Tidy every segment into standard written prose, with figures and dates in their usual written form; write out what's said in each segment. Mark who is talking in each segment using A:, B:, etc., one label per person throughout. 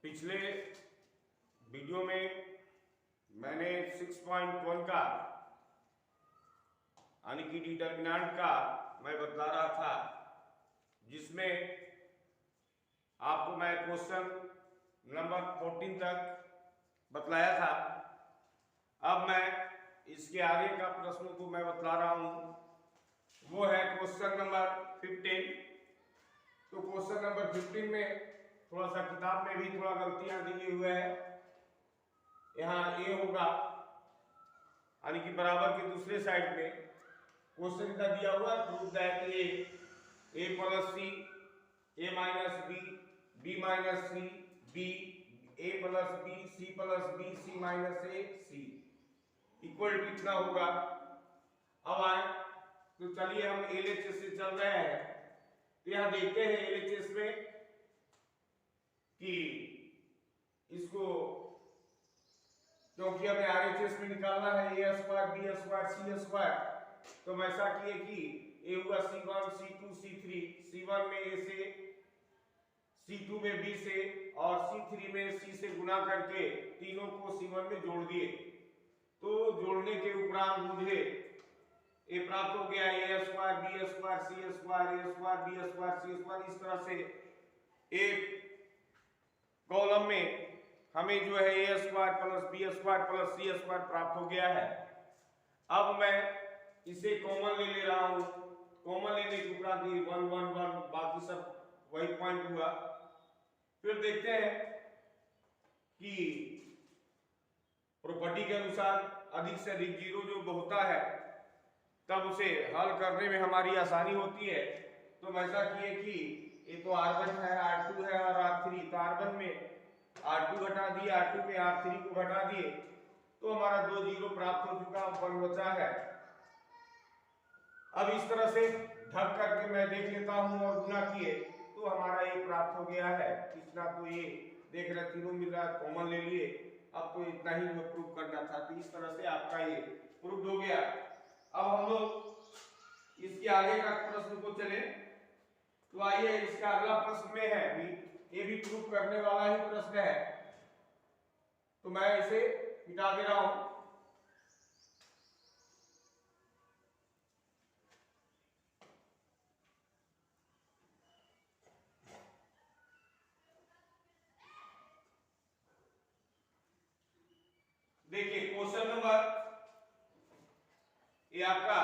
A: पिछले वीडियो में मैंने 6.1 का यानी कि डिटर्मिनेंट का मैं बतला रहा था, जिसमें आपको मैं क्वेश्चन नंबर 14 तक बतलाया था। अब मैं इसके आगे का प्रश्न को मैं बतला रहा हूं, वो है क्वेश्चन नंबर 15। तो क्वेश्चन नंबर 15 में थोड़ा सा किताब में भी थोड़ा गलतियां दी हुए है। यहाँ ए होगा यानी कि बराबर के दूसरे साइड में क्वेश्चन का दिया हुआ prove that a plus c a minus b b minus c b a plus b c minus A c equal to इतना होगा। अब आए तो चलिए हम एलएचएस से चल रहे हैं। तो यहां देखते हैं एलएचएस में कि इसको क्योंकि हमें आरएचएस में निकालना है A square B square C square, तो हम ऐसा किए कि ए हुआ C1 C2 C3, C1 में ए से, C2 में बी से और C3 में सी से गुना करके तीनों को C1 में जोड़ दिए। तो जोड़ने के उपरांत मुझे ए प्राप्त हो गया A square B square C square A square B square C square. इस तरह से एक कॉलम में हमें जो है A square plus B square plus C square प्राप्त हो गया है। अब मैं इसे कॉमन ले रहा हूं। कॉमन लेने के उपरांत 1 1 1 बाकी सब वही पॉइंट हुआ। फिर देखते हैं कि प्रॉपर्टी के अनुसार अधिक से अधिक जीरो जो होता है तब उसे हल करने में हमारी आसानी होती है। तो हम ऐसा किए कि ये तो R1 है, R2 है और R3। तो R1 में R2 घटा दिए, R2 में R3 को घटा दिए, तो हमारा 2 जीरो प्राप्त हो चुका, 1 बचा है। अब इस तरह से ढक करके मैं देख लेता हूं और गुना किए तो हमारा ये प्राप्त हो गया है। इतना तो ये देख रहे तीनों मिल रहा है, कॉमन ले लिए। अब तो इतना ही प्रूव करना था। तो इस तरह से आपका ये प्रूव हो गया। अब हम लोग इसके आगे का प्रश्न को चले। तो आइए इसका अगला प्रश्न में है ये भी प्रूव करने वाला ही प्रश्न है। तो मैं इसे मिटा दे रहा हूं। देखिए क्वेश्चन नंबर ये आपका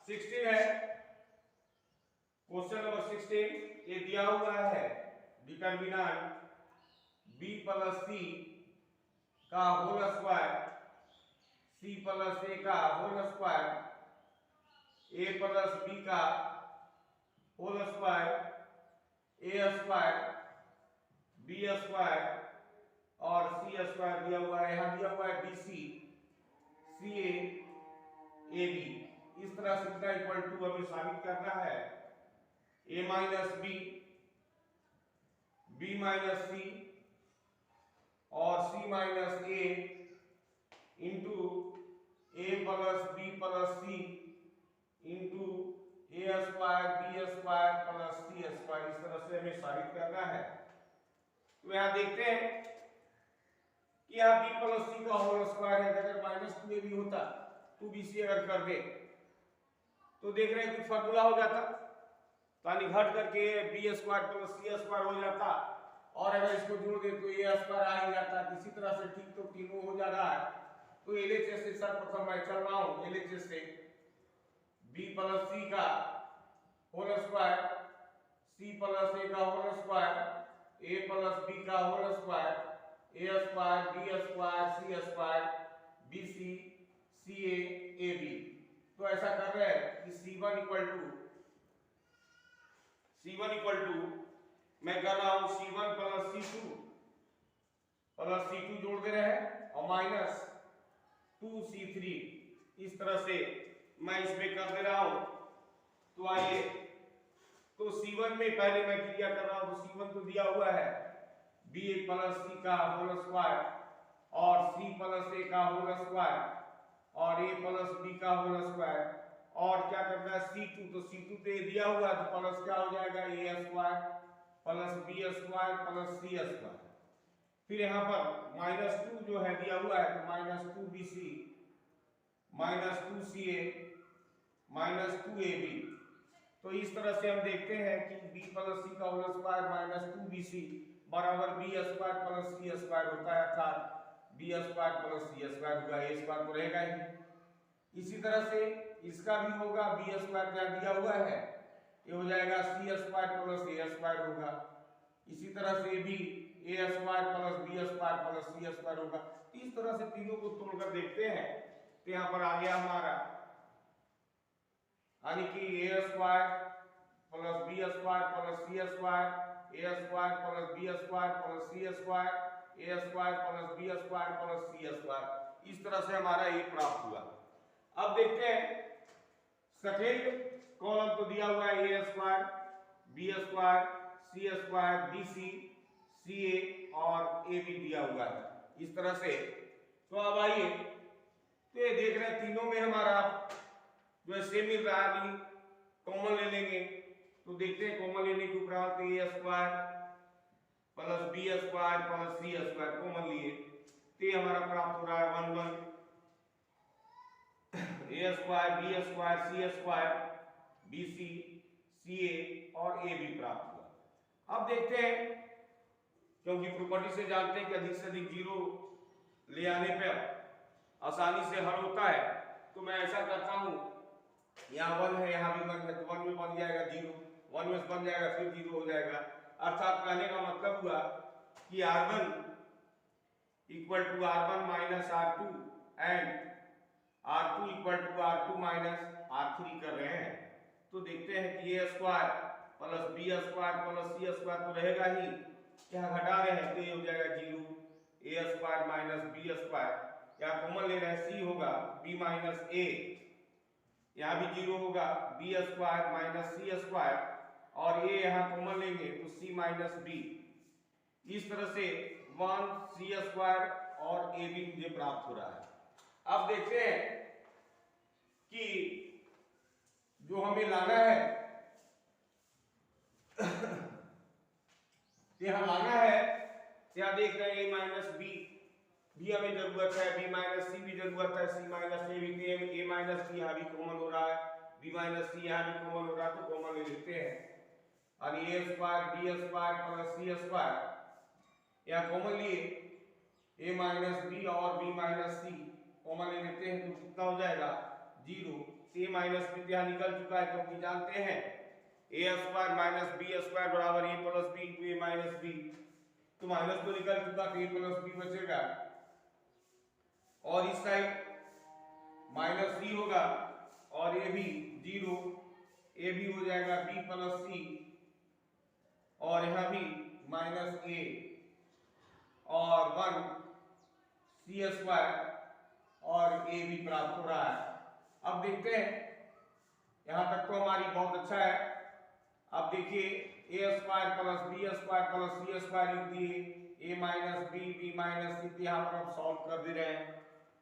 A: 16 है। क्वेश्चन नंबर 16 ये दिया हुआ है डिटर्मिनेंट b प्लस सी का whole square c plus a का whole square a plus b का whole square a square b square और c स्क्वायर दिया हुआ है। यहां दिया हुआ है bc ca ab। इस तरह से कितना इक्वल टू हमें साबित करना है a minus B b minus C और c minus a into a plus b plus c into a square b square plus c square. इस तरह से हमें साबित करना है। तो यहां देखते हैं कि यहाँ b प्लस c का होल स्क्वायर है। अगर माइनस 2a भी होता 2bc अगर कर दे तो देख रहे हैं कुछ फॉर्मूला हो जाता, यानी घट करके b square plus c square हो जाता और अगर इसको जोड़ दे तो a स्क्वायर आ ही जाता। इसी तरह से ठीक तो तीनों हो जा रहा है। तो एलएचएस से सर्वप्रथम मैं चल रहा हूं। एलएचएस से b प्लस c का whole square c plus a का whole square a plus b का whole square a square b square c square bc ca ab। तो ऐसा कर रहे हैं कि c1 इक्वल टू मैं कर रहा हूं c1 प्लस c2 जोड़ दे रहे हैं और माइनस 2c3। इस तरह से मैं इसमें कर दे रहा हूं। तो आइए तो c1 में पहले मैं क्रिया कर रहा हूं। तो c1 तो दिया हुआ है b प्लस c का होल स्क्वायर और c प्लस a का होल स्क्वायर और a प्लस b का होल स्क्वायर और क्या करना है c2। तो c2 पे दिया हुआ है तो प्लस क्या हो जाएगा a square plus b square plus c square. फिर यहाँ पर -2 जो है दिया हुआ है तो -2bc -2ca -2ab। तो इस तरह से हम देखते हैं कि b प्लस c का होल स्क्वायर -2bc बराबर b square plus c square होता है, अर्थात b square plus c square होगा, a स्क्वायर तो रहेगा ही। इसी तरह से इसका भी होगा, b स्क्वायर क्या दिया हुआ है, ये हो जाएगा c square plus a square होगा। इसी तरह से भी a square plus b square plus c square होगा। इस तरह से तीनों को तोड़कर देखते हैं तो यहाँ पर आ गया हमारा, यानी कि a square plus b square plus c square, a square plus b square plus c square, a square plus b square plus c square. इस तरह से हमारा ये प्राप्त हुआ। अब देखते हैं सेकेंड कॉलम तो दिया हुआ है a square b square c square bc ca और a भी दिया हुआ है इस तरह से। तो अब आइए तो ये देख रहे हैं तीनों में हमारा जो है सेम मिल रहा है, अभी कॉमन ले लेंगे तो देखते हैं कॉमन लेने के उपरांत a square plus b square plus c square common लिए तो ये हमारा प्राप्त हो रहा है 1 1 a square b square c square bc ca और a भी प्राप्त हुआ। अब देखते हैं, क्योंकि प्रॉपर्टी से जानते हैं कि अधिक से अधिक जीरो ले आने पर आसानी से हल होता है, तो मैं ऐसा करता हूं, यहाँ 1 है यहाँ भी 1 है तो 1 में बन जाएगा 0, 1 में बन जाएगा फिर 0 हो जाएगा। अर्थात कहने का मतलब हुआ कि r1 equal to r1 minus r2 and r2 equal to r2 minus r3 कर रहे हैं। तो देखते हैं कि a square plus b square plus c square तो रहेगा ही, क्या घटा रहे हैं तो ये हो जाएगा 0, a square minus b square, यहाँ कॉमन ले रहे हैं c होगा b माइनस a, यहाँ भी 0 होगा b square minus c square और a यहाँ कॉमन लेंगे तो c माइनस b। इस तरह से 1 c स्क्वायर और a भी मुझे प्राप्त हो रहा है। अब देखते हैं कि जो हमें लाना है यहाँ लाना है, यहाँ देख रहे हैं a माइनस b भी हमें जरूरत है, b माइनस c भी जरूरत है, c माइनस a भी, a माइनस b यहाँ भी कॉमन हो रहा है, b माइनस c यहाँ भी कॉमन हो रहा है, तो कॉमन ले लेते हैं और a square b square plus c square यहाँ कॉमन लिए a माइनस b और b माइनस c कॉमन ले लेते हैं तो कितना हो जाएगा 0। a माइनस b यहाँ निकल चुका है क्योंकि जानते हैं a square minus b square बराबर a plus b into a minus b, तो माइनस तो निकल चुका तो a प्लस b बचेगा और इस साइड माइनस c होगा और a भी 0, a भी हो जाएगा b प्लस c और यहाँ भी माइनस a और 1 c स्क्वायर और a भी प्राप्त हो रहा है। अब देखते हैं, यहाँ तक तो हमारी बहुत अच्छा है। अब देखिए a square plus b square plus c square लिख दिए, a minus b b minus c, यहाँ पर हम सॉल्व कर दे रहे हैं।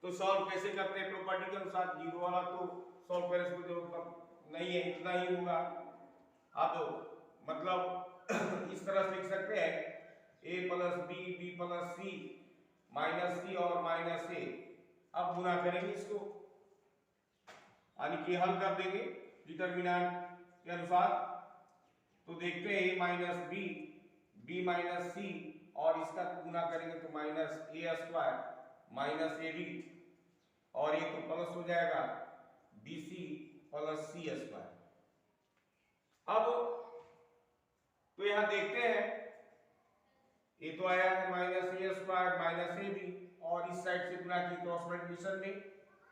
A: तो सॉल्व कैसे करते हैं प्रॉपर्टी के अनुसार, जीरो वाला तो सॉल्व करने की जरूरत नहीं है, इतना ही होगा। अब मतलब इस तरह से लिख सकते हैं a plus b b plus c minus c और माइनस a। अब गुना करेंगे इसको, यानी कि हल कर देंगे डिटरमिनेंट के अनुसार। तो देखते हैं a minus b b minus c और इसका गुना करेंगे तो minus a square minus a b और ये तो प्लस हो जाएगा bc प्लस c स्क्वायर। अब तो यहां देखते हैं ये तो आया है minus a square minus a b और इस साइड से गुना की क्रॉस मल्टीप्लिकेशन में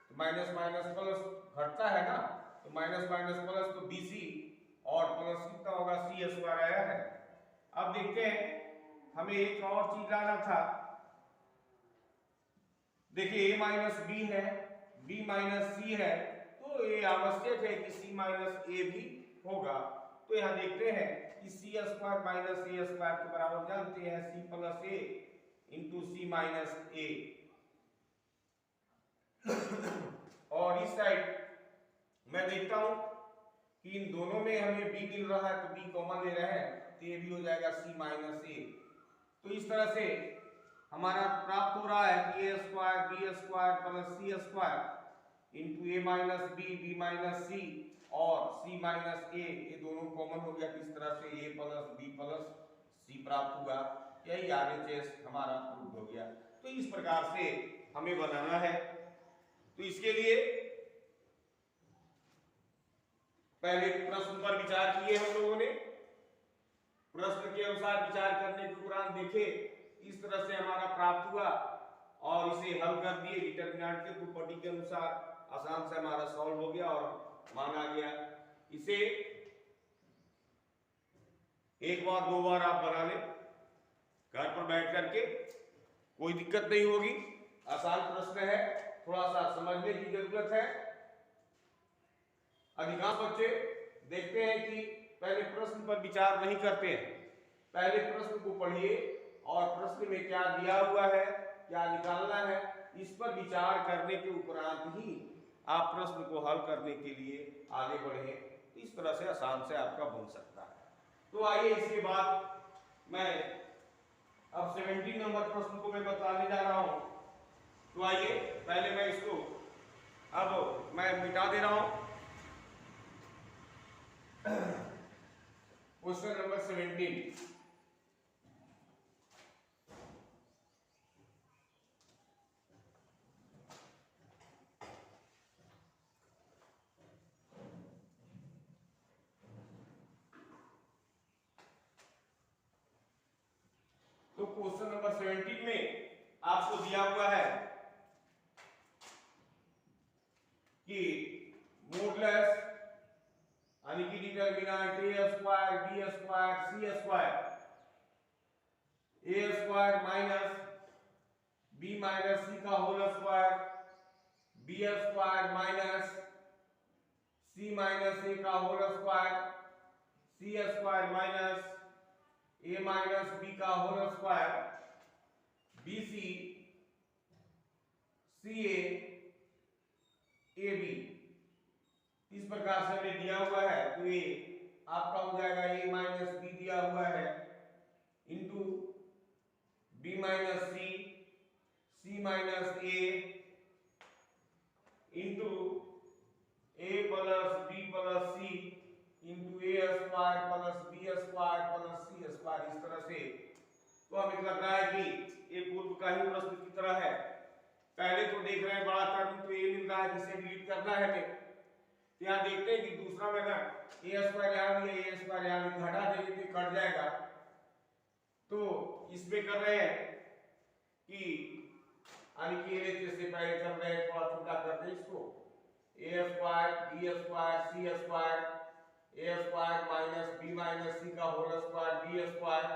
A: तो माइनस माइनस प्लस घटता है ना, तो माइनस माइनस प्लस तो bc और प्लस कितना होगा c स्क्वायर आया है। अब देखते हैं हमें एक और चीज लाना था, देखिए a माइनस b है b माइनस c है तो ये आवश्यक है कि c माइनस a भी होगा। तो यहाँ देखते हैं कि c square minus a square के बराबर जानते हैं c plus a into c minus a और इस साइड मैं देखता हूं कि इन दोनों में हमें b मिल रहा है तो b कॉमन ले रहे हैं तो ये भी हो जाएगा c माइनस a। तो इस तरह से हमारा प्राप्त हो रहा है कि ए square B square plus C square into A minus B minus C और सी माइनस ए, ये दोनों कॉमन हो गया। किस तरह से ए प्लस बी प्लस सी प्राप्त हुआ, यही आरएचएस हमारा प्रूव हो गया। तो इस प्रकार से हमें बनाना है। तो इसके लिए पहले प्रश्न पर विचार किए हम लोगों ने, प्रश्न के अनुसार विचार करने के उपरांत देखे इस तरह से हमारा प्राप्त हुआ और इसे हल कर दिए डिटरमिनेंट के प्रॉपर्टी के अनुसार, आसान से हमारा सॉल्व हो गया और मान आ गया। इसे एक बार दो बार आप बना लें घर पर बैठ करके, कोई दिक्कत नहीं होगी। आसान प्रश्न है, थोड़ा सा समझने की जरूरत है। अधिकांश बच्चे देखते हैं कि पहले प्रश्न पर विचार नहीं करते हैं। पहले प्रश्न को पढ़िए और प्रश्न में क्या दिया हुआ है, क्या निकालना है, इस पर विचार करने के उपरांत ही आप प्रश्न को हल करने के लिए आगे बढ़े। इस तरह से आसान से आपका बन सकता है। तो आइए इसके बाद मैं अब 17 नंबर प्रश्न को मैं बताने जा रहा हूं। तो आइए पहले मैं इसको अब मैं मिटा दे रहा हूं। क्वेश्चन नंबर 17, तो क्वेश्चन नंबर 17 में आपको दिया हुआ है कि मॉडुलस यानी कि determinant A square B square C square A square minus B minus सी का whole square B square minus C minus A का whole square C square minus A minus B का whole square B C C A B, इस प्रकार से हमें दिया हुआ है। तो ये आपका हो जाएगा ए माइनस बी दिया हुआ है into B minus C minus A into A plus B plus C into A square plus B square plus C square, इस तरह से। तो हमें लग रहा है कि ये पूर्व का ही प्रश्न की तरह है। पहले तो देख रहे हैं बड़ा टर्म तो ये मिल रहा है जिसे डिलीट करना है हमें। यहाँ देखते हैं कि दूसरा में ना ए स्क्वायर यहाँ भी है, ए स्क्वायर यहाँ भी, घटा देंगे तो कट जाएगा। तो इसमें कर रहे हैं कि यानी कि एलएचएस से पहले कर रहे हैं, थोड़ा छोटा करते हैं इसको। A square B square C square A square minus B minus सी का whole square B square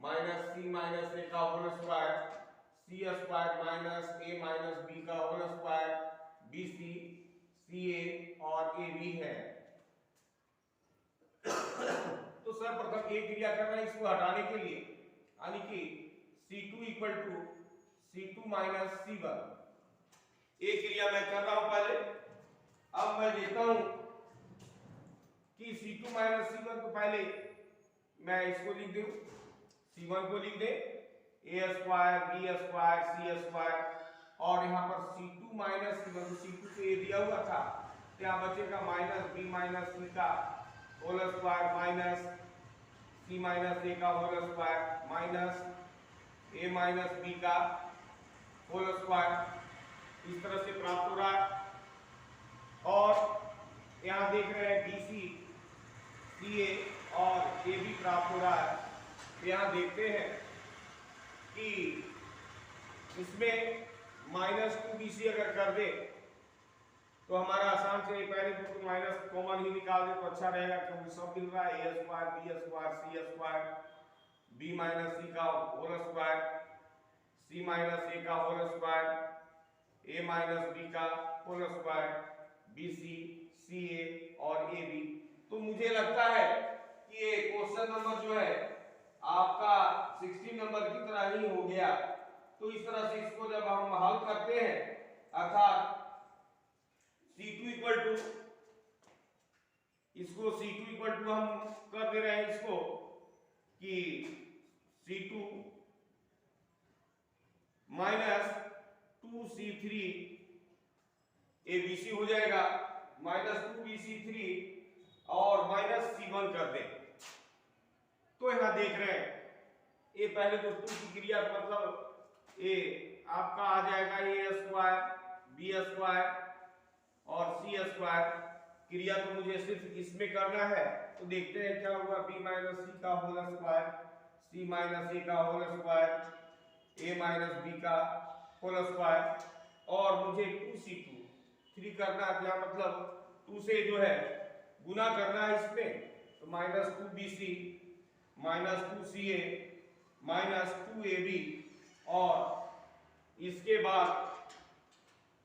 A: minus C minus A का whole square C square minus A minus B का whole square B C C A और A B है। तो सर्वप्रथम एक क्रिया कर रहे हैं इसको हटाने के लिए, यानी कि C2 equal to C2 minus C1, एक क्रिया मैं कर रहा हूं पहले। अब मैं देता हूं कि C2 माइनस C1, तो पहले मैं इसको लिख दूं, C1 को लिख दे ए square B square C square और यहाँ पर C2 माइनस C1, तो C2 तो ये दिया हुआ था, तो यहाँ बचेगा माइनस बी माइनस सी का whole square minus C minus A का whole square minus A minus B का होल स्क्वायर, इस तरह से प्राप्त हो रहा है। और यहाँ देख रहे हैं बी सी सी ए और ए बी प्राप्त हो रहा है। तो यहाँ देखते हैं कि इसमें माइनस 2bc अगर कर दे तो हमारा आसान से पहले तो माइनस कॉमन ही निकाल दे तो अच्छा रहेगा, क्योंकि सब मिल रहा है A square B square C square B minus सी का whole square C minus A का होल स्क्वायर ए माइनस बी का whole square B C C A और ए बी। तो मुझे लगता है कि ये क्वेश्चन नंबर जो है आपका 16 नंबर की तरह ही हो गया। तो इस तरह से इसको जब हम हल करते हैं, अर्थात C2 इक्वल टू, इसको C2 इक्वल टू हम कर दे रहे हैं इसको कि C2 माइनस 2c3 ABC हो जाएगा, माइनस 2bc3 और माइनस C1 कर दें। तो यहां देख रहे हैं ये पहले तो 2 की क्रिया मतलब ये आपका आ जाएगा a स्क्वायर b स्क्वायर और c स्क्वायर। क्रिया तो मुझे सिर्फ इसमें करना है, तो देखते हैं क्या हुआ। b माइनस सी का whole square, c minus a का whole square, a minus b का होल स्क्वायर और मुझे 2c2 3 करना है, क्या मतलब 2 से जो है गुना करना है इसमें, तो minus 2bc minus 2ca minus 2ab और इसके बाद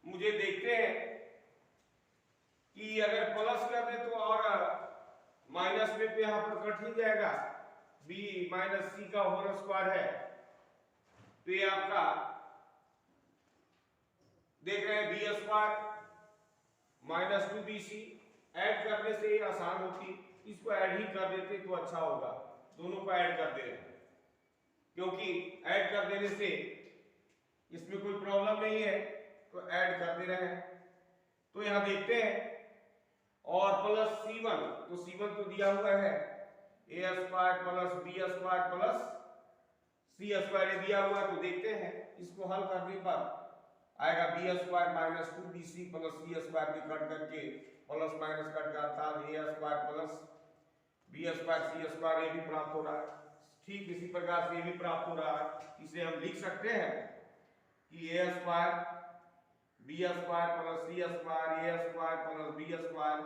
A: मुझे देखते हैं कि अगर प्लस कर दे तो और माइनस में तो यहां पर कट ही जाएगा। b माइनस c का होल स्क्वायर है, तो ये आपका देख रहे हैं b square minus 2bc add करने से ये आसान होती, इसको ऐड ही कर देते तो अच्छा होगा। दोनों को ऐड कर दे रहे हैं क्योंकि ऐड कर देने से इसमें कोई प्रॉब्लम नहीं है, तो ऐड कर दे रहे हैं। तो यहां देखते हैं और प्लस C1, तो C1 तो दिया हुआ है a square plus b square plus c square दिया हुआ है, तो देखते हैं इसको हल करने पर आएगा b square minus 2bc plus c square भी कट करके प्लस माइनस कट का अर्थात a square plus b square c square ये भी प्राप्त हो रहा है। ठीक इसी प्रकार से ये भी प्राप्त हो रहा है। इसे हम लिख सकते हैं कि a square b square plus c square a square plus b square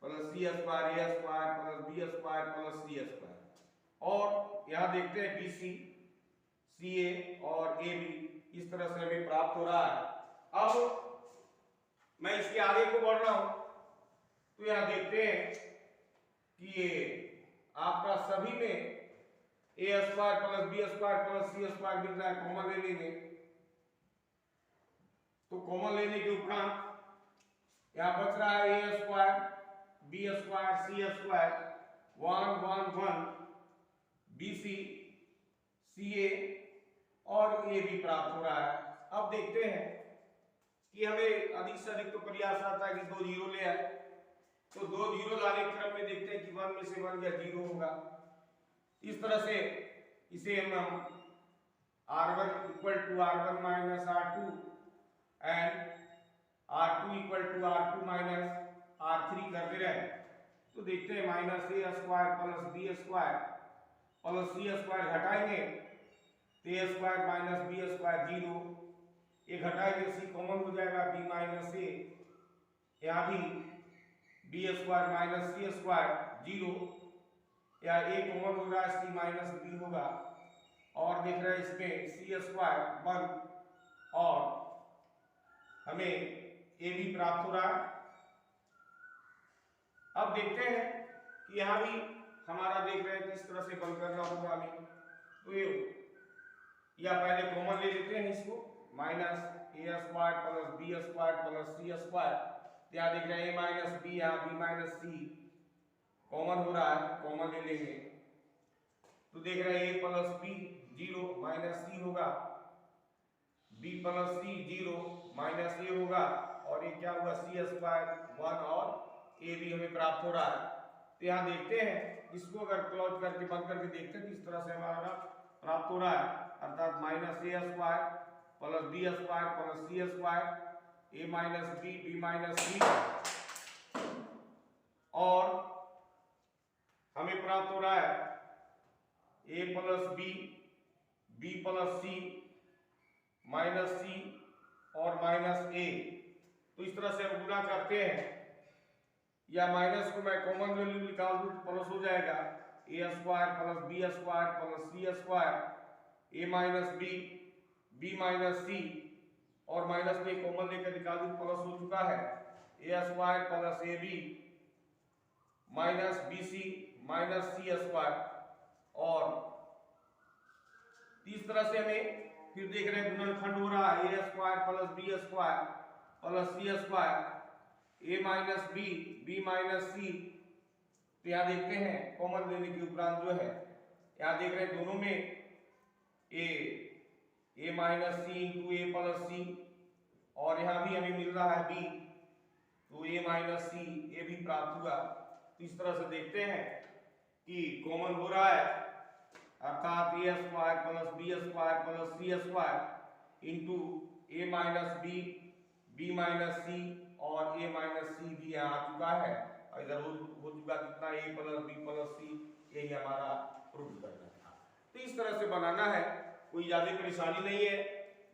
A: plus c square a square plus b square plus c square. और यहाँ देखते हैं bc ca और ab इस तरह से हमें प्राप्त हो रहा है। अब मैं इसके आगे को बढ़ रहा हूं, तो यहां देखते हैं कि ये आपका सभी में a square plus b square plus c square मिल रहा है, कॉमन ले लेंगे। तो कॉमन लेने के उपरांत यहां बच रहा है a square b square c square 1 1 1 bc ca और a भी प्राप्त हो रहा है। अब देखते हैं कि हमें अधिक से अधिक तो प्रयास आता है कि 2 जीरो ले आए, तो 2 जीरो लाने के क्रम में देखते हैं कि 1 में से 1 या 0 होगा। इस तरह से इसे हम r1 equal to r1 minus r2 and r2 equal to r2 minus r3 कर दे रहे हैं। तो देखते हैं minus a square plus b square plus c square घटाएंगे तो a square minus b square 0, ये घटाएंगे c कॉमन हो जाएगा b माइनस a, यहाँ भी b square minus c square 0, या a कॉमन हो रहा है c माइनस b होगा और देख रहे हैं इसमें c स्क्वायर 1 और हमें a भी प्राप्त हो रहा है। अब देखते हैं कि यहाँ भी हमारा देख रहे हैं किस तरह से बंद करना होगा हमें। तो ये या पहले कॉमन ले लेते हैं इसको, minus a square plus b square plus c square, यहाँ देख रहे हैं a माइनस b, यहाँ b माइनस c कॉमन हो रहा है, कॉमन ले लेंगे। तो देख रहे हैं a plus b 0 minus c होगा, b plus c 0 minus a होगा और ये क्या हुआ c स्क्वायर 1 और a भी हमें प्राप्त हो रहा है। तो यहाँ देखते हैं इसको अगर क्लोज करके बंद करके देखते हैं किस तरह से हमारा प्राप्त हो रहा है, अर्थात minus a square plus b square plus c square a minus b minus c और हमें प्राप्त हो रहा है a plus b plus c minus c और माइनस a। तो इस तरह से हम गुना करते हैं, या माइनस को मैं कॉमन वैल्यू निकाल दूं तो प्लस हो जाएगा a square plus b square plus c square a minus b minus c और माइनस में कॉमन लेकर निकाल दूं प्लस हो चुका है a square plus ab minus bc minus c square. और इस तरह से हमें फिर देख रहे हैं गुणनखंड हो रहा है a square plus b square plus c square a minus b minus c। तो यहाँ देखते हैं कॉमन लेने के उपरांत जो है यहाँ देख रहे हैं दोनों में a minus C into A plus C, और यहाँ भी हमें मिल रहा है b, तो a माइनस सी ये भी प्राप्त हुआ। तो इस तरह से देखते हैं कि कॉमन हो रहा है, अर्थात A square plus B square plus C square into A minus B minus C, और ए माइनस सी भी यहाँ आ चुका है, और इधर हो चुका कितना ए प्लस बी प्लस सी, यही हमारा प्रूफ करना था। तो इस तरह से बनाना है, कोई ज्यादा परेशानी नहीं है,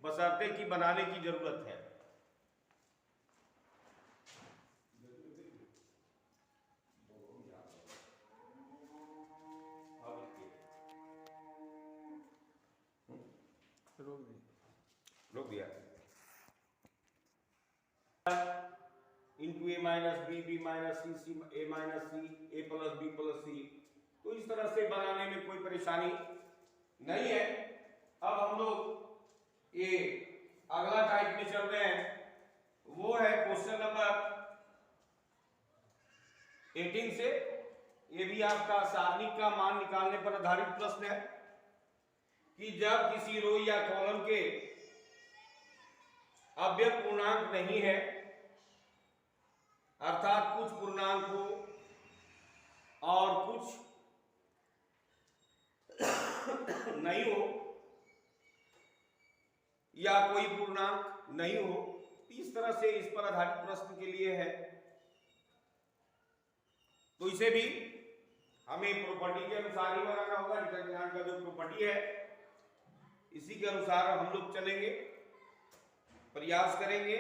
A: बशर्ते कि बनाने की जरूरत है। रोक दिया into A minus B minus C a minus C A plus B plus सी। तो इस तरह से बनाने में कोई परेशानी नहीं है। अब हम लोग ये अगला टाइप में चल रहे हैं, वो है क्वेश्चन नंबर 18 से। ये भी आपका सारणिक का मान निकालने पर आधारित प्रश्न है कि जब किसी रो या कॉलम के अव्यक्त पूर्णांक नहीं है, अर्थात कुछ पूर्णांक हो और कुछ नहीं हो, या कोई पूर्णांक नहीं हो, इस तरह से इस पर आधारित प्रश्न के लिए है। तो इसे भी हमें प्रॉपर्टी के अनुसार ही बनाना होगा। डिटरमिनेंट का जो प्रॉपर्टी है इसी के अनुसार हम लोग चलेंगे, प्रयास करेंगे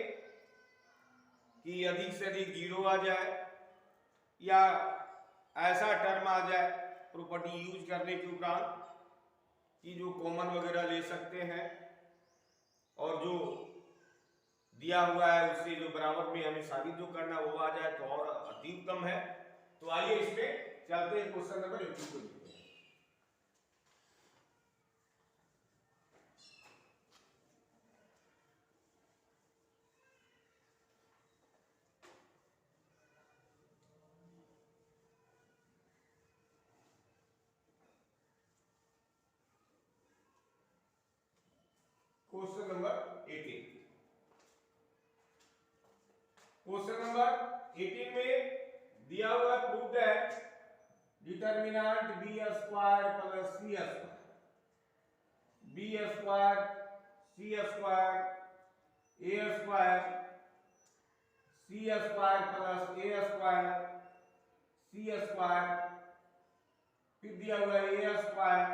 A: कि अधिक से अधिक जीरो आ जाए या ऐसा टर्म आ जाए प्रॉपर्टी यूज करने के उपरांत कि जो कॉमन वगैरह ले सकते हैं, और जो दिया हुआ है उससे जो बराबर में हमें साबित जो करना वो आ जाए तो और अति उत्तम है। तो आइए इसमें चलते हैं, क्वेश्चन नंबर 18 को देखते हैं। Question number 18। क्वेश्चन नंबर 18 में दिया हुआ प्रूफ है determinant B square plus C square, B square C square A square C square plus A square C square, फिर दिया हुआ है A square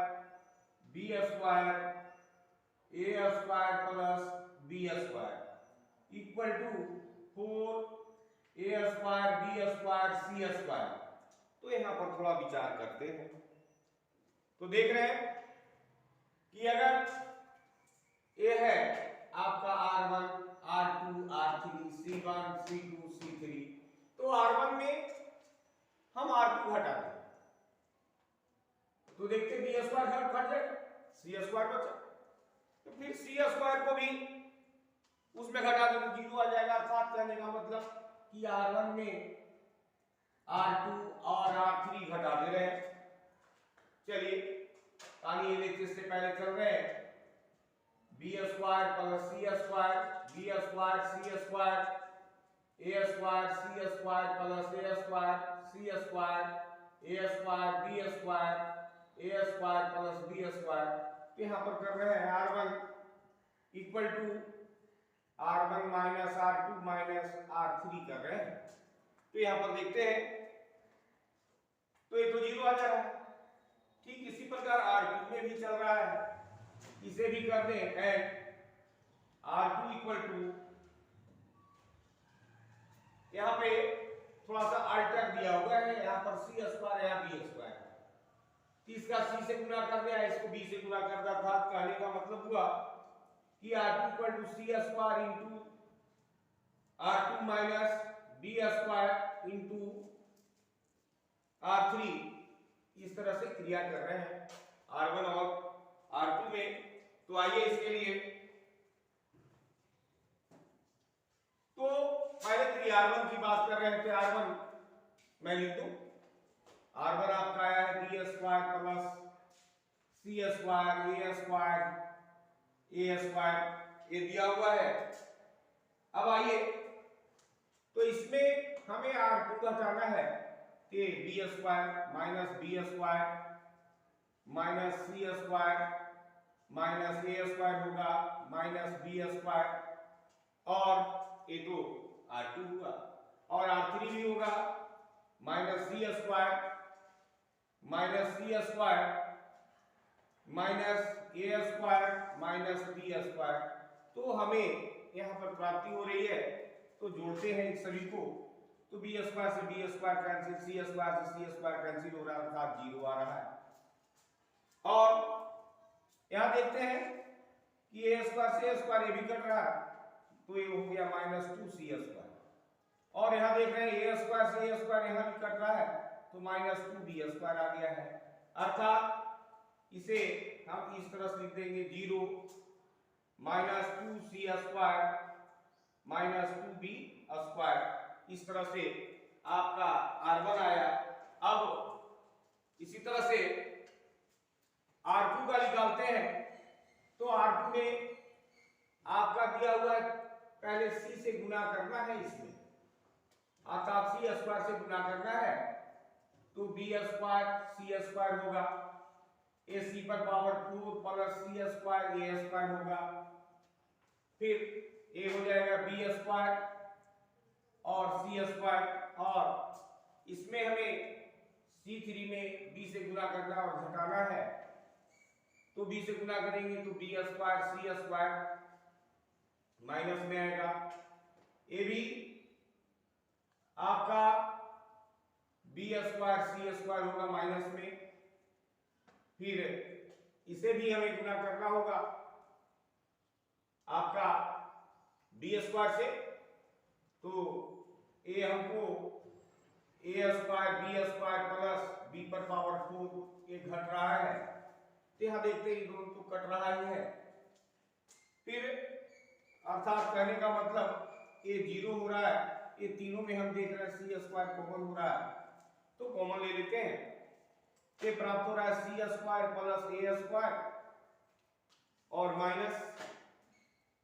A: B square A square plus B square equal to 4 A square B square C square. तो यहां पर थोड़ा विचार करते हैं। तो देख रहे हैं कि अगर ए है आपका R1 R2 R3 C1 C2 C3, तो R1 में हम R2 हटा दें तो देखते बी स्क्वायर घट जाएगा, सी स्क्वायर बचा, तो फिर सी स्क्वायर को भी उसमें घटा दें तो जीरो आ जाएगा। अर्थात कहने का मतलब कि R1 में R2 और R3 घटा दे रहे हैं। चलिए आगे देखते, इससे पहले चल रहे हैं B square plus C square B square C square A square C square plus A square C square A square B square A square plus B square. तो यहां पर कर रहे हैं R1 equal to R1 minus R2 minus R3 कर रहे हैं। तो यहां पर देखते हैं तो ये तो जीरो आ जा रहा है। ठीक इसी प्रकार R2 में भी चल रहा है, इसे भी कर दें एंड R2 इक्वल टू, यहां पे थोड़ा सा अल्टर दिया हुआ है, यहां पर सी स्क्वायर या बी स्क्वायर, इसका सी से गुणा कर दिया, इसको बी से गुणा कर दिया था। कहने का मतलब हुआ कि R2 equal to c square into R2 minus B square into R3, इस तरह से क्रिया कर रहे हैं R1 और R2 में। तो आइए इसके लिए, तो पहले तो R1 की बात कर रहे हैं, तो R1 मैं लिख दूं, R1 आपका आया है B square plus C square A square A square ये दिया हुआ है। अब आइए, तो इसमें हमें R2 घटाना है, तो B square minus B square minus C square minus A square होगा माइनस बी स्क्वायर और ये तो R2 हुआ, और R3 भी होगा minus C square minus C square minus A square minus B square. तो हमें यहाँ पर प्राप्ति हो रही है, तो जोड़ते हैं इन सभी को, तो बी स्क्वायर से बी स्क्वायर कैंसिल, सी स्क्वायर से सी स्क्वायर कैंसिल हो रहा है, अर्थात 0 आ रहा है। और यहाँ देखते हैं कि ए स्क्वायर से ए स्क्वायर ये भी कट रहा है, तो ये हो गया माइनस 2 सी स्क्वायर। और यहाँ देख रहे हैं ए स्क्वायर से ए स्क्वायर यहाँ भी कट रहा है, तो माइनस 2 बी स्क्वायर आ गया है। अर्थात इसे हम इस तरह से लिख देंगे 0 माइनस 2 सी स्क्वायर माइनस 2 बी स्क्वायर। इस तरह से आपका R1 आया। अब इसी तरह से R2 का निकालते हैं, तो R2 में आपका दिया हुआ है, पहले C से गुना करना है इसमें, अर्थात सी स्क्वायर से गुना करना है, तो बी स्क्वायर सी स्क्वायर होगा, ए सी पर power 4 plus C square A square होगा, फिर ए हो जाएगा बी स्क्वायर और सी स्क्वायर, और इसमें हमें C3 में b से गुना करना और घटाना है, तो b से गुना करेंगे तो B square C square minus में आएगा, ए भी आपका बी स्क्वायर सी स्क्वायर होगा माइनस में, फिर इसे भी हमें गुना करना होगा आपका बी स्क्वायर से, तो ए हमको A square B square plus B पर पावर 4 ये घट रहा है, तो यहाँ देखते हैं दोनों तो कट रहा ही है। फिर अर्थात कहने का मतलब ये 0 हो रहा है, ये तीनों में हम देख रहे हैं सी स्क्वायर कॉमन हो रहा है, तो कॉमन ले लेते हैं, ये प्राप्त हो रहा है सी स्क्वायर प्लस ए स्क्वायर और माइनस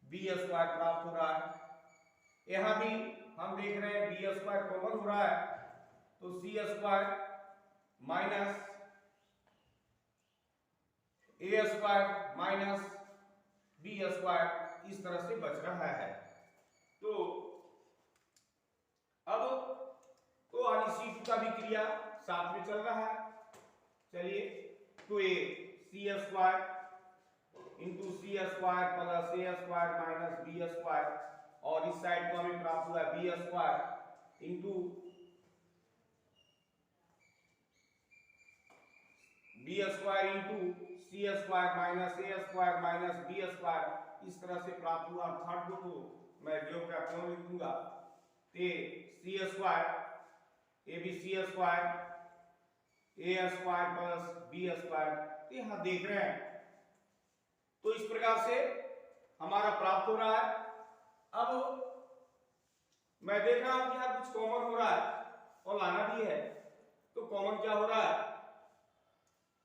A: बी स्क्वायर प्राप्त हो रहा है। यहां भी हम देख रहे हैं बी स्क्वायर कॉमन हो रहा है, तो सी square minus A square minus B square इस तरह से बच रहा है। तो अब तो C2 का भी क्रिया साथ में चल रहा है। चलिए, तो ये C square into C square plus A square minus B square, और इस साइड को हमें प्राप्त हुआ B square into B square into C square minus A square minus B square, इस तरह से प्राप्त हुआ। थर्ड को तो मैं जो क्या क्यों लिख दूंगा, ते C square A B C square A square plus B square, यहाँ देख रहे हैं। तो इस प्रकार से हमारा प्राप्त हो रहा है। अब मैं देख रहा हूं कि यहाँ कुछ कॉमन हो रहा है और लाना भी है, तो कॉमन क्या हो रहा है,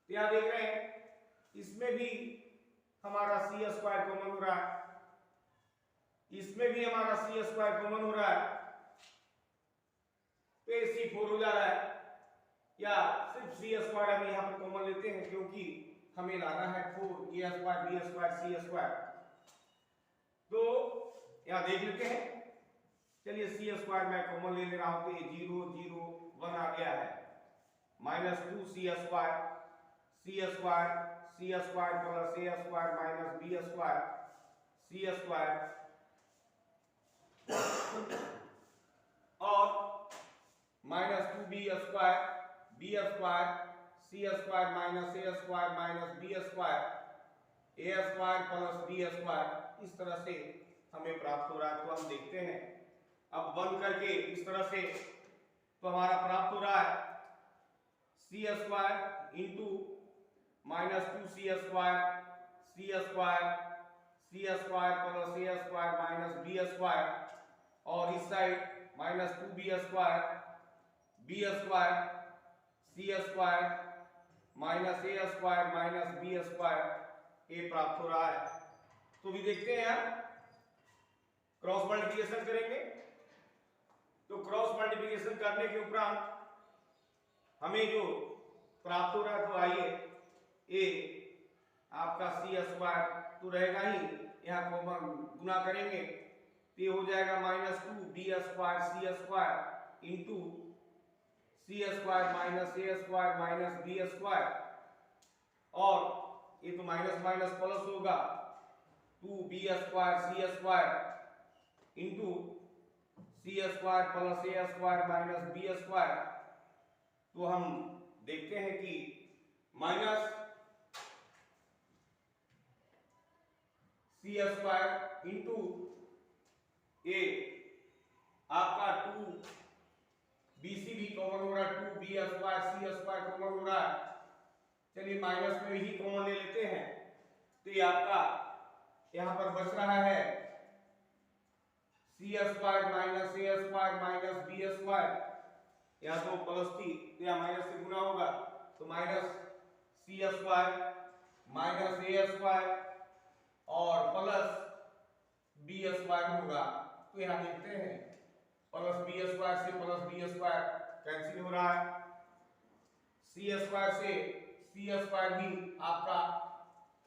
A: तो यहाँ देख रहे हैं इसमें भी हमारा सी स्क्वायर कॉमन हो रहा है, इसमें भी हमारा सी स्क्वायर कॉमन हो रहा है, तो ये C4 हो जा रहा है, या सिर्फ सी स्क्वायर हम यहाँ पर कॉमन लेते हैं क्योंकि हमें लाना है 4 A square B square C square. तो यहाँ देख लेते हैं, चलिए सी स्क्वायर मैं कॉमन ले रहा हूं, तो ये 0 0 1 आ गया है, minus 2 C square plus A square minus B square C square और minus 2 B square C square minus A square minus B square A square plus B square, इस तरह से हमें प्राप्त हो रहा है। तो हम देखते हैं अब बंद करके इस तरह से, तो हमारा प्राप्त हो रहा है सी square into minus 2 C square plus A square minus B square, और इस side minus 2 B square C square minus A square minus B square, ये प्राप्त हो रहा है। तो भी देखते हैं यार, क्रॉस मल्टीप्लिकेशन करेंगे तो क्रॉस मल्टीप्लिकेशन करने के उपरांत हमें जो प्राप्त हो रहा है, तो आइए ए आपका सी स्क्वायर तो रहेगा ही, यहाँ कॉमन गुना करेंगे तो ये हो जाएगा -2 B square C square into C square minus A square minus B square, और ये तो माइनस माइनस प्लस होगा 2b square C square into C square plus A square minus B square. तो हम देखते हैं कि माइनस सी स्क्वायर इंटू ए आपका 2bc भी कॉमन हो रहा है, 2b square C square common हो रहा है। चलिए माइनस में ही कॉमन ले लेते हैं, तो ये आपका यहां पर बच रहा है सी square minus A square minus B square, यहाँ तो प्लस थी तो यहाँ माइनस से गुना होगा, तो minus C square minus A square और प्लस बी स्क्वायर होगा। तो यहाँ देखते हैं प्लस बी स्क्वायर से प्लस बी स्क्वायर कैंसिल हो रहा है, सी स्क्वायर से सी स्क्वायर भी आपका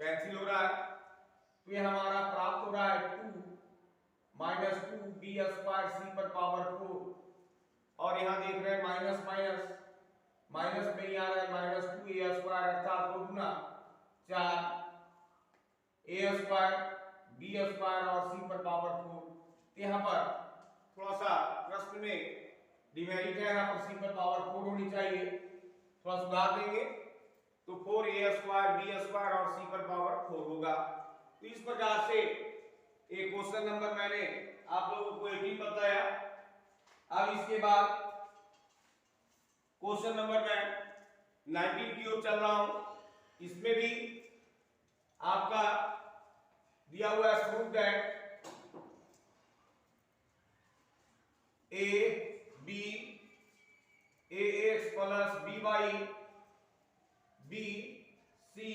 A: कैंसिल हो रहा है। तो ये हमारा प्राप्त हो रहा है 2 माइनस 2 बी स्क्वायर सी पर पावर 4, और यहाँ देख रहे हैं माइनस माइनस माइनस में ही आ रहा है -2 ए स्क्वायर अर्थात 2 गुना 4 ए स्क्वायर बी स्क्वायर और सी पर पावर 4। यहाँ पर थोड़ा सा प्रश्न में डिमेरिट है, यहाँ पर सी पर पावर 4 होनी चाहिए, थोड़ा सुधार देंगे तो 4a स्क्वायर बी स्क्वायर और सी पर पावर 4 होगा। तो इस प्रकार से एक क्वेश्चन नंबर मैंने आप लोगों को 18 बताया। अब इसके बाद क्वेश्चन नंबर मैं 19 की ओर चल रहा हूं। इसमें भी आपका दिया हुआ है proof that a b a x plus b y b c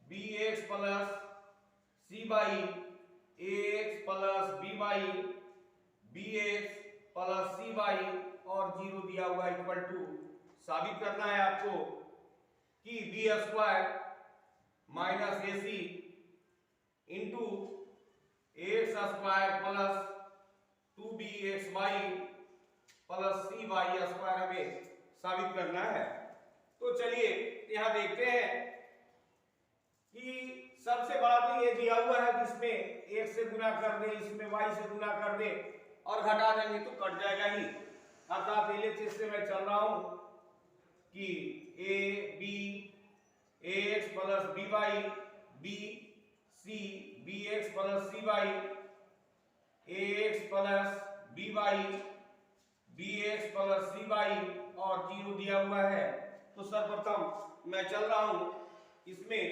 A: b x plus C y a x plus b y b x plus C y और 0 दिया हुआ इक्वल टू साबित करना है आपको कि बी स्क्वायर माइनस ए C into X square plus 2b X Y plus सी Y square हमें साबित करना है। तो चलिए यहां देखते हैं कि सबसे बड़ा तो ये दिया हुआ है जिसमें x से गुना कर दे, इसमें y से गुना कर दे और घटा देंगे तो कट जाएगा ही। अर्थात पहले चीज से मैं चल रहा हूं कि a b a x plus b y b c b x plus c y a x plus b y b x plus c y और 0 दिया हुआ है। तो सर्वप्रथम मैं चल रहा हूं इसमें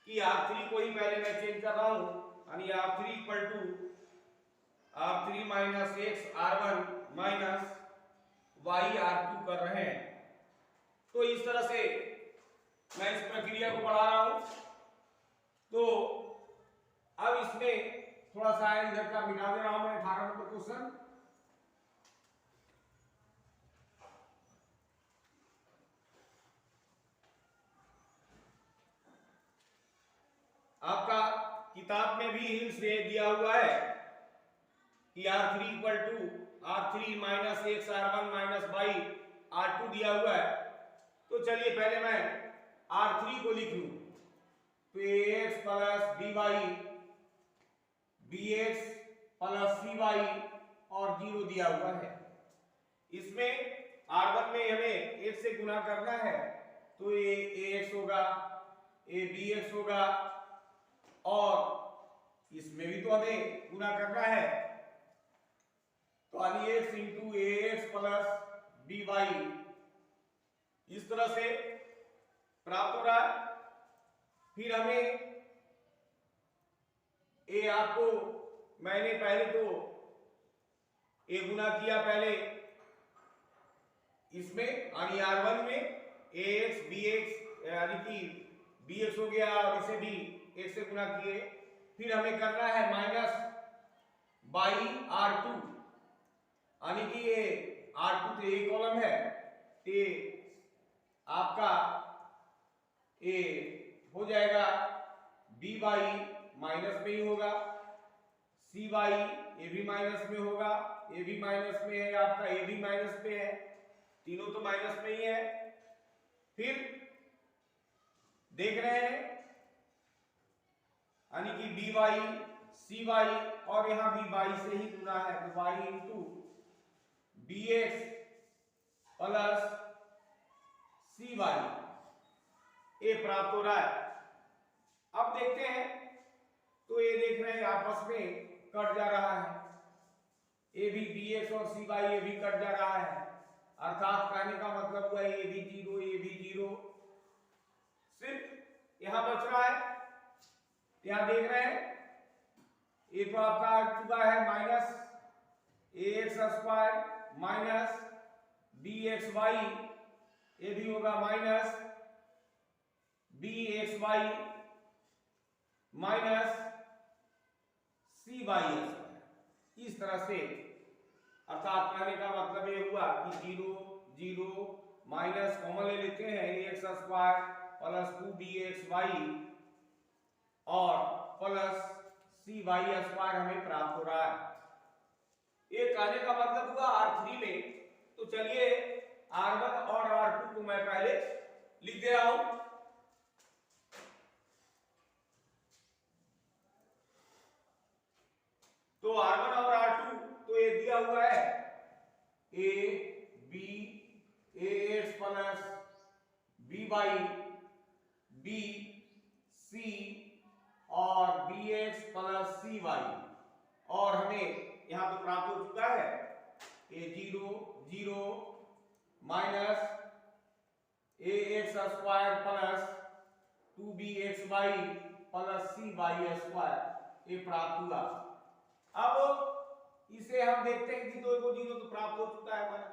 A: कि R3 को ही पहले मैं चेंज कर रहा हूं, यानी R3 equal to R3 minus x R1 minus y R2 कर रहे हैं। तो इस तरह से मैं इस प्रक्रिया को बढ़ा रहा हूं। तो अब इसमें थोड़ा सा इधर का मिटा दे रहा हूं मैं 18 नंबर क्वेश्चन। आपका किताब में भी हिंट्स दिया हुआ है कि R3 equal to R3 minus x R1 minus y R2 दिया हुआ है। तो चलिए पहले मैं R3 को लिख लूं, तो ax plus by bx plus cy और 0 दिया हुआ है। इसमें R1 में हमें 1 से गुना करना है, तो ये ax होगा, ये bx होगा और इसमें भी तो हमें गुना करना है, तो x into ax plus by इस तरह से प्राप्त हो रहा है। फिर हमें ए आपको मैंने पहले तो ए गुना किया पहले इसमें यानी R1 में ax bx यानी कि bx हो गया और इसे भी 1 से गुना किए, फिर हमें करना है माइनस बाई R2, यानी कि ये R2 तो एक कॉलम है, तो आपका ये हो जाएगा B बाई माइनस में ही होगा, C बाई ये भी माइनस में होगा, ये भी माइनस में है, आपका ये भी माइनस में है, तीनों तो माइनस में ही है। फिर देख रहे हैं यानी कि B बाई C बाई और यहां भी बाई से ही गुना है, तो by into BX plus C by ये प्राप्त हो रहा है। अब देखते हैं तो ये देख रहे हैं आपस में कट जा रहा है, ये भी BX और C बाई ये भी कट जा रहा है, अर्थात कहने का मतलब हुआ ये भी 0 ये भी 0, सिर्फ यहां बच रहा है। यहां देख रहे हैं ये तो आपका आ चुका है minus AX square minus BXY, ये भी होगा माइनस BXY माइनस CY। इस तरह से अर्थात कहने का मतलब ये हुआ कि 0 0 माइनस कॉमन ले लेते हैं, AX स्क्वायर प्लस 2BXY और प्लस CY स्क्वायर हमें प्राप्त हो रहा है। ये कहने का मतलब हुआ R3 में। तो चलिए R1 और R2 को मैं पहले लिख दे रहा हूं। तो R1 और R2 तो ये दिया हुआ है A B AX plus B by B C और BX प्लस CY, और हमें यहां तो प्राप्त हो चुका है A 0 0 minus AX square plus 2BXY plus CY square ये प्राप्त हुआ। अब इसे हम देखते हैं कि 2 को 0 तो प्राप्त हो चुका है हमारा,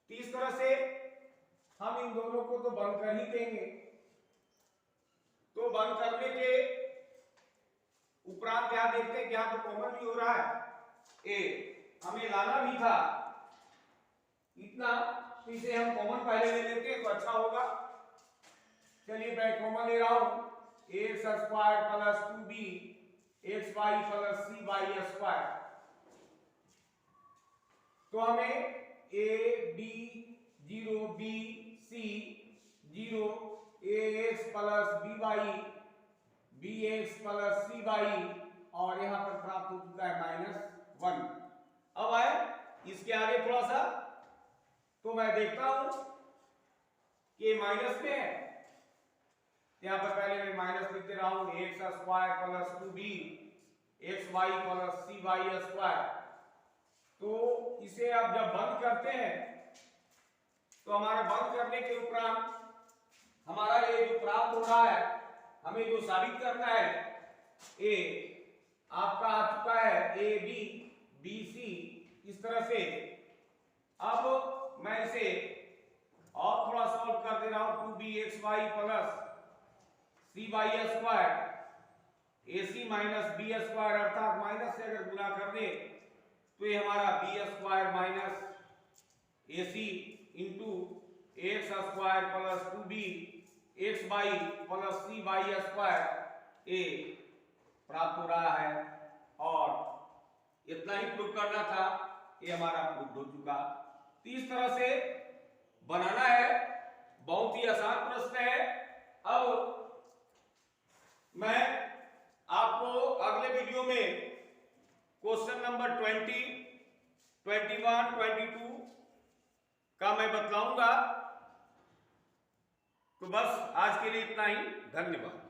A: तो इस तरह से हम इन दोनों को तो बंद कर ही देंगे। तो बंद करने के उपरांत यहां देखते हैं कि यहां तो कॉमन भी हो रहा है, ए हमें लाना भी था इतना, तो इसे हम कॉमन पहले ले लेते हैं तो अच्छा होगा। चलिए मैं कॉमन ले रहा हूं, AX square plus 2BXY plus CY square, तो हमें A B 0 B C 0 AX plus BY BX plus CY और यहां पर प्राप्त हो चुका है -1। अब आए इसके आगे थोड़ा सा, तो मैं देखता हूं कि माइनस में है, यहां पर पहले मैं माइनस लिख दे रहा हूं, AX square plus 2BXY plus CY square. तो इसे आप जब बंद करते हैं तो हमारा बंद करने के उपरांत हमारा ये जो प्राप्त हो रहा है, हमें जो साबित करना है, ए आपका आ चुका है AB BC इस तरह से। अब मैं इसे और थोड़ा सॉल्व कर दे रहा हूं, 2BXY plus CY square AC minus B square, अर्थात माइनस से अगर गुना कर दे तो ये हमारा B square minus AC into AX square plus 2BXY plus CY square ए प्राप्त हो रहा है। और इतना ही प्रूव करना था, ये हमारा प्रूव हो चुका। तो इस तरह से बनाना है, बहुत ही आसान प्रश्न है। अब मैं आपको अगले वीडियो में क्वेश्चन नंबर 20, 21, 22 का मैं बतलाऊंगा। तो बस आज के लिए इतना ही, धन्यवाद।